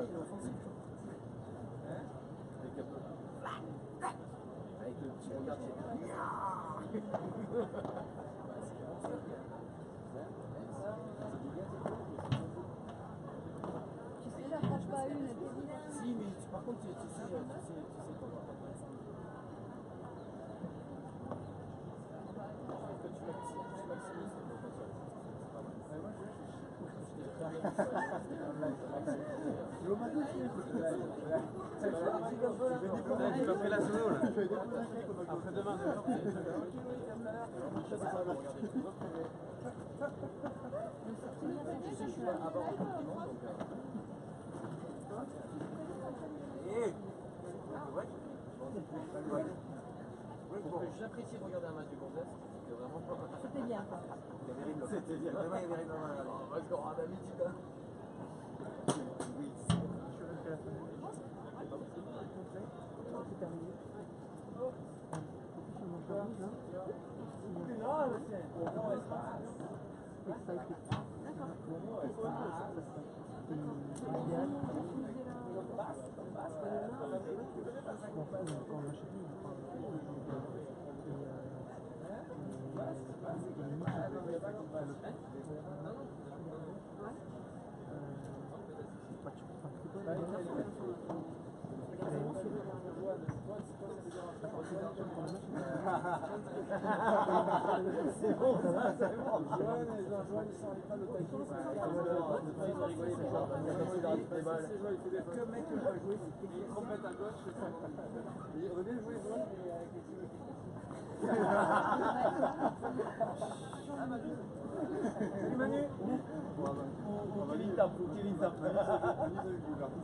il est offensif. Avec le petit regard qui est... Tu sais, j'approche pas une. Si, mais par contre, tu sais qu'on va pas faire ça. Tu m'as pris la solo là. Après demain, J'apprécie de regarder un match du Gonzès. C'était vraiment pas mal. C'était bien. C'était bien. Vraiment, il y avait rien à voir. Parce qu'on a l'habitude. Oui. C'est bon, ça, c'est bon. Joanne, ils sont pas de taquiner. Comme mec, il va jouer, il trompette à gauche. Il veut bien jouer, Joanne, mais avec les petits. Salut Manu. Ou Kevin tape,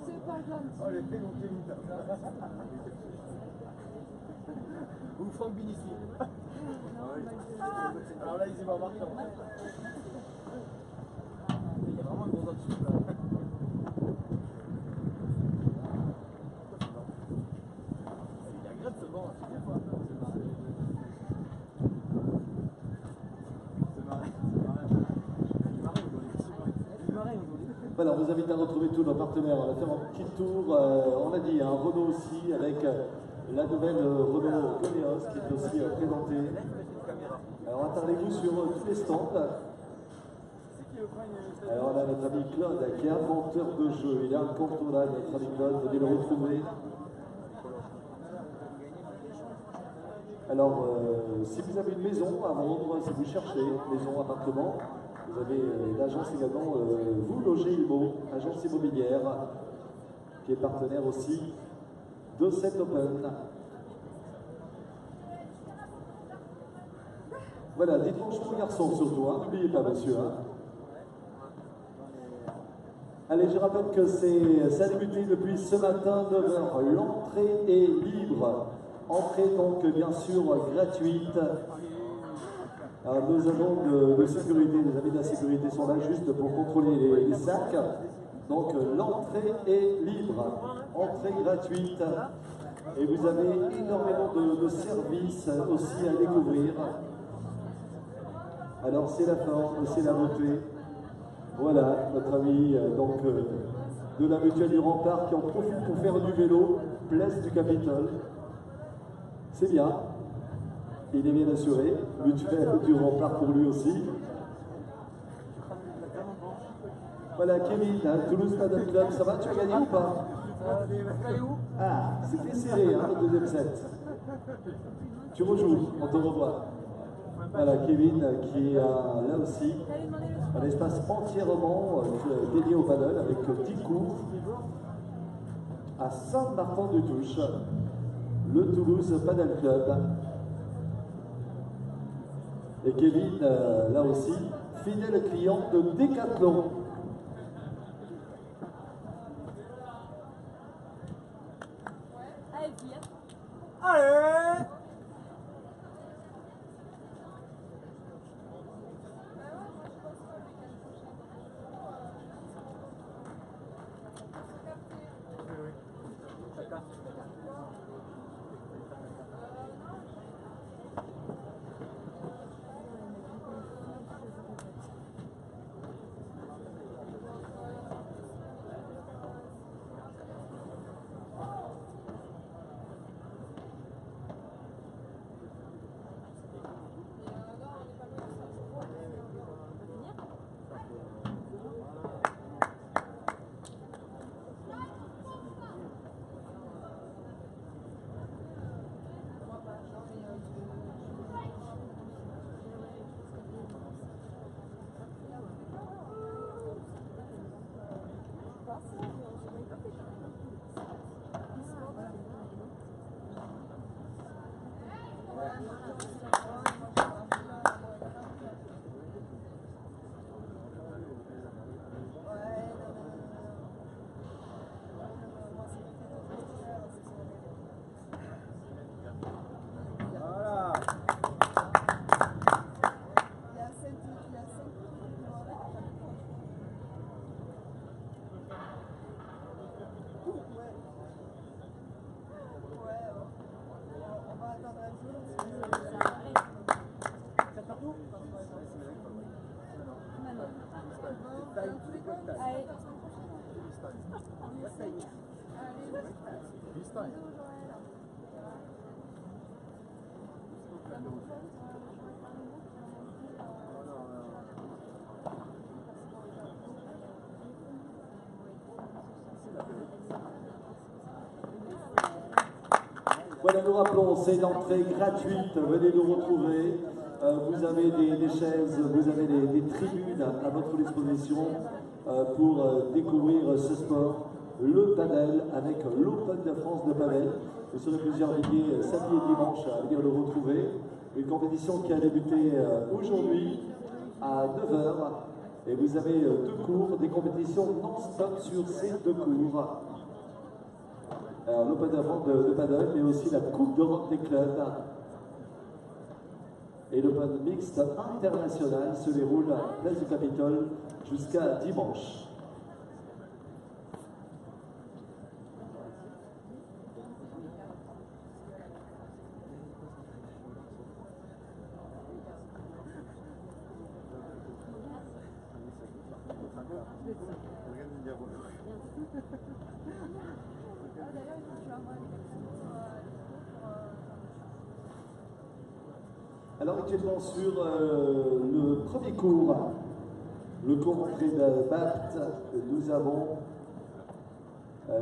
C'est pas gentil. Oh, les faits, donc Kevin tape. Ou Franck Binissi. Alors là, il s'est pas marqué. Il y a vraiment un gros dessous là. Il est agréable ce banc, c'est bien quoi. Voilà, on vous invite à retrouver tous nos partenaires. On va faire un petit tour. On a dit un Renault aussi avec la nouvelle Renault Koleos qui est aussi présentée. Alors attardez-vous sur tous les stands. Alors on a notre ami Claude qui est inventeur de jeux. Il est incontournable, notre ami Claude. Venez le retrouver. Alors, si vous avez une maison à vendre, si vous cherchez maison, appartement, vous avez l'agence également Vous Loger Immo, agence immobilière, qui est partenaire aussi de cet Open. Voilà, dites bonjour aux garçons surtout, hein, n'oubliez pas monsieur. Hein. Allez, je rappelle que ça a débuté depuis ce matin 9h. L'entrée est libre. Entrée donc bien sûr gratuite. Alors, nous avons de sécurité, les amis de la sécurité sont là juste pour contrôler les sacs. Donc l'entrée est libre, entrée gratuite. Et vous avez énormément de services aussi à découvrir. Alors c'est la forme, c'est la beauté. Voilà, notre ami donc, de la mutuelle du Rempart qui en profite pour faire du vélo, place du Capitole. C'est bien. Il est bien assuré. Mutuelle du Rempart pour lui aussi. Voilà, Kevin, hein, Toulouse Paddle Club, ça va? Tu as gagné ou pas? Ah, c'était serré, hein, le deuxième set. Tu rejoues, on te revoit. Voilà, Kevin qui est là aussi, un espace entièrement dédié au paddle avec 10 cours à Saint-Martin-du-Touche, le Toulouse Paddle Club. Et Kevin, là aussi, fidèle client de Decathlon. Allez! Allez. Voilà, nous rappelons, c'est l'entrée gratuite, venez nous retrouver. Vous avez des chaises, vous avez des tribunes à votre disposition pour découvrir ce sport, le padel, avec l'Open de France de padel. Vous serez plusieurs milliers samedi et dimanche à venir le retrouver. Une compétition qui a débuté aujourd'hui à 9h. Et vous avez deux cours, des compétitions non-stop sur ces deux cours. L'Open de France de padel, mais aussi la Coupe d'Europe des clubs. Et l'Open mixte international se déroule à Place du Capitole jusqu'à dimanche. Alors actuellement sur le premier cours, le cours d'entrée de Bapt, nous avons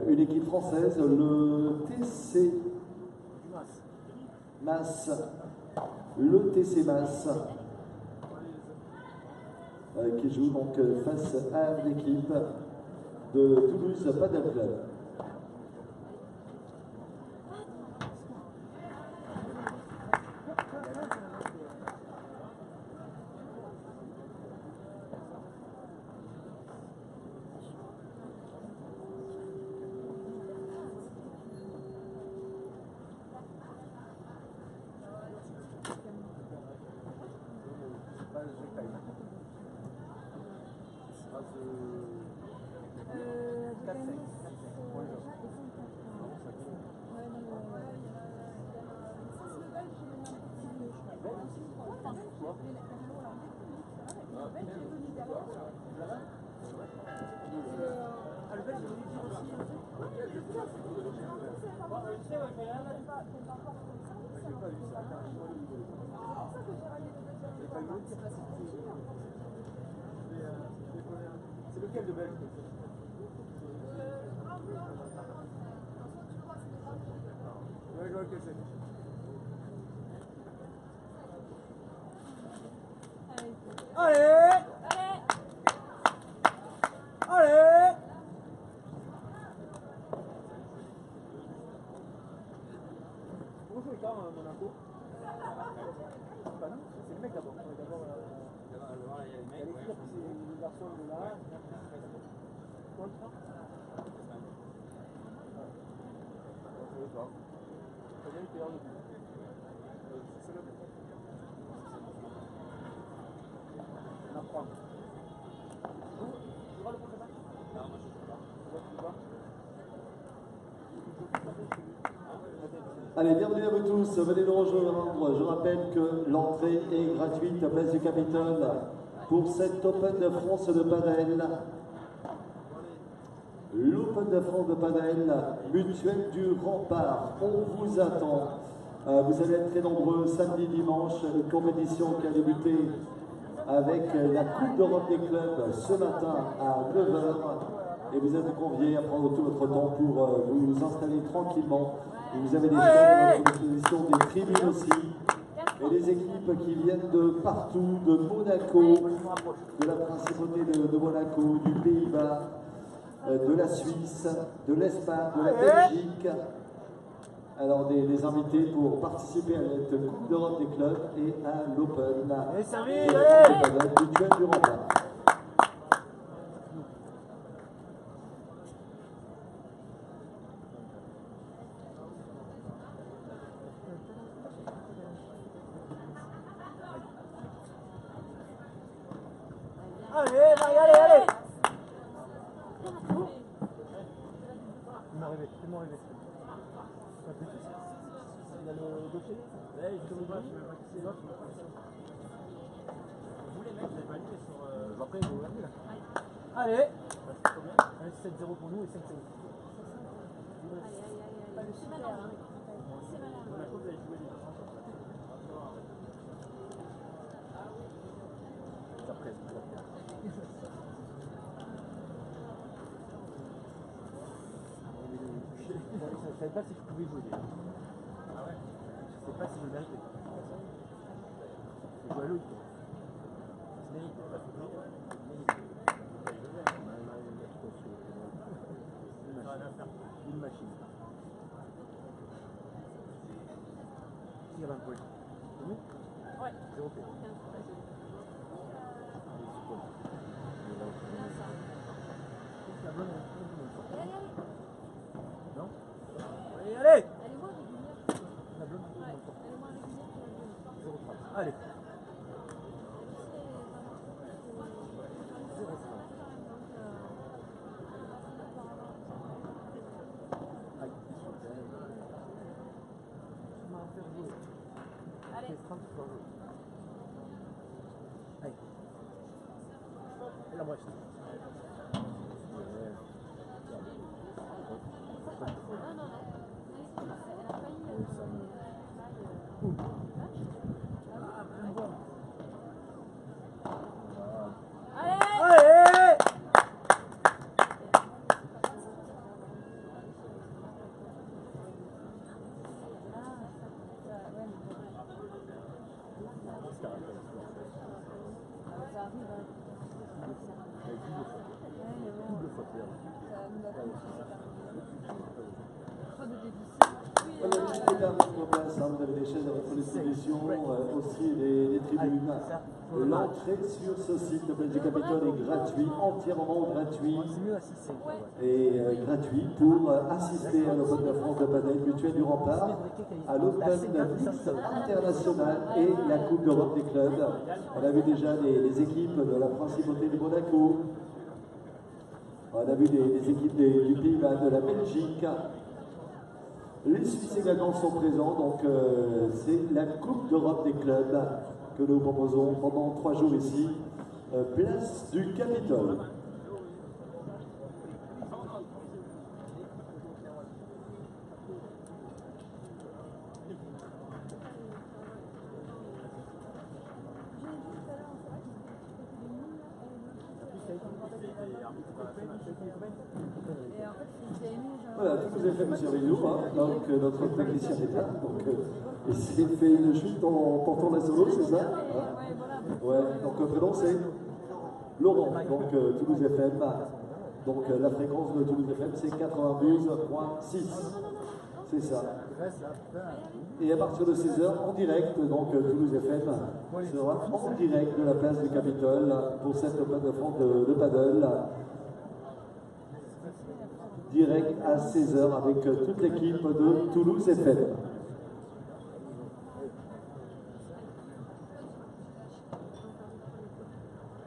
une équipe française, le TC Mas, qui joue donc face à l'équipe de Toulouse Padel Club. C'est lequel de Belge? Ouais, je vois lequel c'est. Allez! Allez! Bonjour, Icar, Monaco. Bah non, c'est le mec d'abord. D'abord, il y a les filles, puis c'est les garçons de là. Quoi le temps? Très bien, il peut y avoir le but. C'est le but. On apprend. Tu vois le prochain match? Non, moi je ne sais pas. Tu vois? Allez, bienvenue à vous tous, venez nous rejoindre. Je rappelle que l'entrée est gratuite à Place du Capitole pour cette Open de France de padel. L'Open de France de padel, Mutuelle du Rempart, on vous attend. Vous allez être très nombreux samedi, dimanche, une compétition qui a débuté avec la Coupe d'Europe des clubs ce matin à 9h. Et vous êtes conviés à prendre tout votre temps pour vous installer tranquillement. Vous avez des chaises à votre disposition, des tribunes aussi. Et les équipes qui viennent de partout, de Monaco, de la principauté de Monaco, du Pays-Bas, de la Suisse, de l'Espagne, de la Belgique. Alors des invités pour participer à cette Coupe d'Europe des clubs et à l'Open. Mutuelle du Rempart. Allez, Marie, allez! Fais-moi rêver. Il a le dossier? Ouais, je ne sais pas, je ne sais même pas qui c'est. Vous les mecs, vous n'avez pas lu sur... Après, vous l'avez vu là. Allez. Allez, 7-0 pour nous et 5-0. C'est malin. C'est malin. Ça presse. Je ne savais pas si je pouvais jouer. Ah ouais. Je ne sais pas si je vais jouer. Je joue à Loïc. Une machine. Qui y a 20 points? C'est nous? Ouais. 0 points. La blonde, non? Allez, allez. Elle est moins régulière. La blonde, Ouais, elle est moins régulière que la blonde. 0,30. Allez. Allez. Allez. Et la moitié. Non. Elle a failli. Allez. Allez. Vous avez des chaises à votre disposition, aussi les tribunes. L'entrée sur ce site de Belgique Capitole est gratuit, entièrement gratuit. C'est mieux à 6-5. Et gratuit pour assister à l'Open de France de Padel Mutuelle du Rempart, à l'Open Mix International et la Coupe d'Europe des clubs. On a vu déjà les équipes de la Principauté de Monaco. On a vu les équipes du Pays-Bas, de la Belgique. Les Suisses également sont présents, donc c'est la Coupe d'Europe des clubs que nous proposons pendant 3 jours ici, place du Capitole. Voilà, tout vous avez fait, monsieur Rilou, donc notre technicien est là, donc il s'est fait une chute en portant la solo, c'est ça? Ouais, donc prénom c'est Laurent, donc Toulouse FM, donc la fréquence de Toulouse FM c'est 92.6, c'est ça. Et à partir de 16h en direct, donc Toulouse FM sera en direct de la place du Capitole pour cette Open de France de paddle. Direct à 16h avec toute l'équipe de Toulouse FM.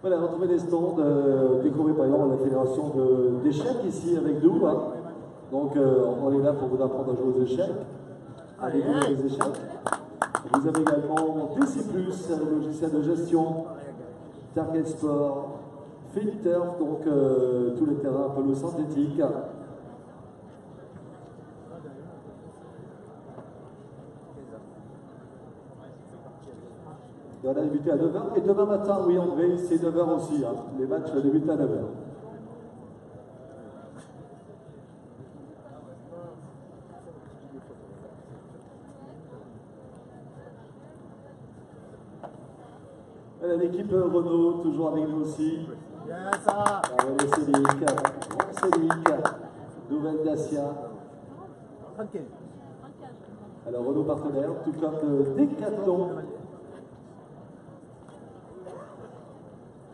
Voilà, retrouvez des stands décorés par exemple la fédération d'échecs ici avec nous. Donc on est là pour vous apprendre à jouer aux échecs, à découvrir les échecs. Vous avez également DC+, le logiciel de gestion, Target Sport, Fit Turf, donc tous les terrains un peu synthétiques. Et on a débuté à 9h. Et demain matin, oui André, c'est 9h aussi. Les matchs débutent à 9h. Voilà l'équipe Renault, toujours avec nous aussi. Bien ça. Bravo Cédric, nouvelle Dacia. 35. Alors Renault partenaire, tout comme Decathlon.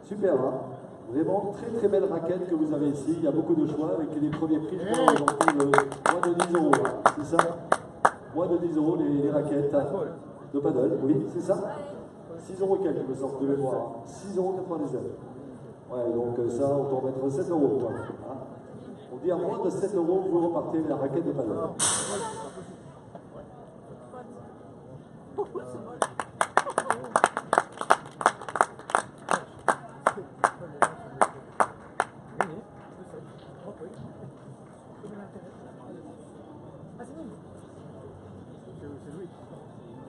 Super, hein? Vraiment très très belle raquette que vous avez ici. Il y a beaucoup de choix avec les premiers prix de moins de 10 €. C'est ça? Moins de 10 € les raquettes de paddle. Oui, c'est ça? 6 € et quelques, me semble, de mémoire. 6,99 €. Ouais, donc ça, on peut en mettre 7 €. Quoi. Hein? On dit à moins de 7 €, vous repartez la raquette de paddle. Ah, c'est nous. C'est Louis.